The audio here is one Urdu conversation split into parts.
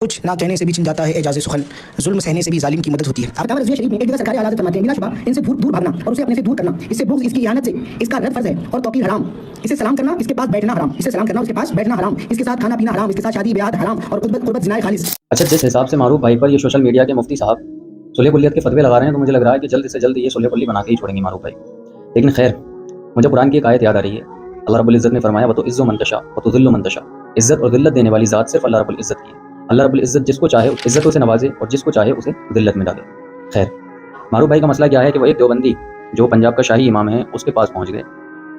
کچھ نہ کہنے سے بھی چھن جاتا ہے اعجاز سخن، ظلم سہنے سے بھی ظالم کی مدد ہوتی ہے۔ آپ رضویہ شریف میں ایک جگہ سرکار اعلیٰ فرماتے ہیں بلا شبہ ان سے دور بھاگنا اور اسے اپنے سے دور کرنا، اس سے بغض اس کی اہانت سے اس کا رد فرض ہے اور توقیر حرام، اسے سلام کرنا اس کے پاس بیٹھنا حرام، اسے سلام کرنا اس کے پاس بیٹھنا حرام، اس کے ساتھ کھانا پینا حرام، اس کے ساتھ شادی بیعت حرام اور قربت زنا خالص۔ اچھا، جس حساب سے معروف بھائی پر یہ سوشل میڈیا کے مفتی صاحب صلح کلیت کے فتوے لگا رہے ہیں تو مجھے لگ رہا ہے کہ جلد سے جلد یہ صلح کلی بنا کے ہی چھوڑیں گے معروف بھائی۔ لیکن خیر، مجھے قرآن کی ایک آیت یاد آ رہی ہے۔ اللہ رب العزت نے فرمایا وَتُعِزُّ مَن تَشَاءُ وَتُذِلُّ مَن تَشَاءُ، عزت اور ذلت دینے والی ذات صرف اللہ رب العزت کی ہے۔ اللہ رب العزت جس کو چاہے عزتوں سے نوازے اور جس کو چاہے اسے ذلت میں ڈالے۔ خیر، معروف بھائی کا مسئلہ کیا ہے کہ وہ ایک دیوبندی جو پنجاب کا شاہی امام ہے اس کے پاس پہنچ گئے۔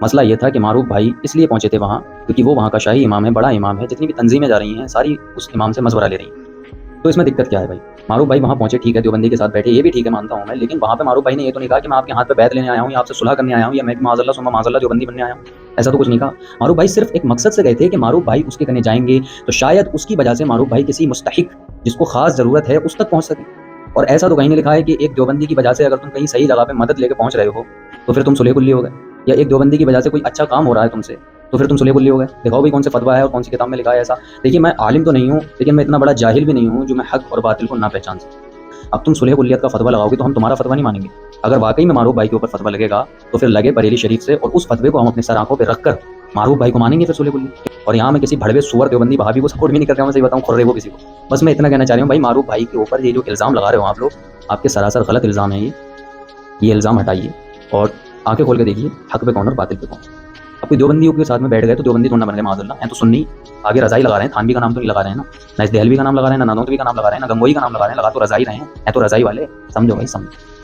مسئلہ یہ تھا کہ معروف بھائی اس لیے پہنچے تھے وہاں کیونکہ وہ وہاں کا شاہی امام ہے، بڑا امام ہے، جتنی بھی تنظیمیں جا رہی ہیں ساری اس امام سے مشورہ لے رہی ہیں۔ تو اس میں دقت کیا ہے بھائی؟ معروف بھائی وہاں پہنچے، ٹھیک ہے، دیوبندی کے ساتھ بیٹھے، یہ بھی ٹھیک ہے، مانتا ہوں میں، لیکن وہاں پہ معروف بھائی نے یہ تو نہیں کہا کہ میں آپ کے ہاتھ پہ بیعت لینے آیا ہوں یا آپ سے صلح کرنے آیا ہوں یا میں معاذ اللہ ثم معاذ اللہ دیوبندی بننے آیا ہوں، ایسا تو کچھ نہیں کہا۔ معروف بھائی صرف ایک مقصد سے گئے تھے کہ معروف بھائی اس کے کنے جائیں گے تو شاید اس کی وجہ سے معروف بھائی کسی مستحق جس کو خاص ضرورت ہے اس تک پہنچ سکیں۔ اور ایسا تو کہیں نہیں لکھا ہے کہ ایک دیوبندی کی وجہ سے اگر تم کہیں صحیح جگہ پہ مدد لے کے پہنچ رہے ہو تو پھر تم صلح کلی ہو گئے، یا ایک دیوبندی کی وجہ سے کوئی اچھا کام ہو رہا ہے تم سے تو پھر تم صلح کلی ہو گئے۔ دکھاؤ بھائی کون سے فتویٰ ہے اور کون سی کتاب میں لکھا ہے ایسا۔ دیکھیے میں عالم تو نہیں ہوں لیکن میں اتنا بڑا جاہل بھی نہیں ہوں جو میں حق اور باطل کو نہ پہچان سکوں۔ اب تم صلح کلیت کا فتویٰ لگاؤ گے تو ہم تمہارا فتویٰ نہیں مانیں گے۔ اگر واقعی میں معروف بھائی کے اوپر فتویٰ لگے گا تو پھر لگے بریلی شریف سے اور اس فتوے کو ہم اپنے سر آنکھوں پہ رکھ کر معروف بھائی کو مانیں گے پھر صلح کلی۔ اور یہاں میں کسی بھڑوے سور دیوبندی بھابی کو سپورٹ بھی نہیں کر رہا ہوں، میں صحیح بتاؤں، کھر رہے وہ کسی کو۔ بس میں اتنا کہنا چاہ رہا ہوں بھائی معروف بھائی کے اوپر یہ جو الزام لگا رہے ہو آپ لوگ، آپ کے سراسر غلط الزام ہیں یہ الزام ہٹائیے اور آنکھیں کھول کے دیکھیے حق پہ کون اور باطل پہ کون۔ اب کوئی دیوبندیوں کے ساتھ میں بیٹھ گئے تو دیوبندی تھوڑا نہ بن گئے معاذ اللہ، ہیں تو سنی، آگے رضائی لگا رہے ہیں، تھانوی کا نام تو نہیں لگا رہے ہیں نہ اس دہلوی کا نام لگا رہے ہیں، نہ نانوتوی کا نام لگا رہے ہیں، نہ گنگوئی کا نام لگا رہے ہیں، لگا تو رضائی رہے ہیں، تو رضائی والے، سمجھو بھائی سمجھو۔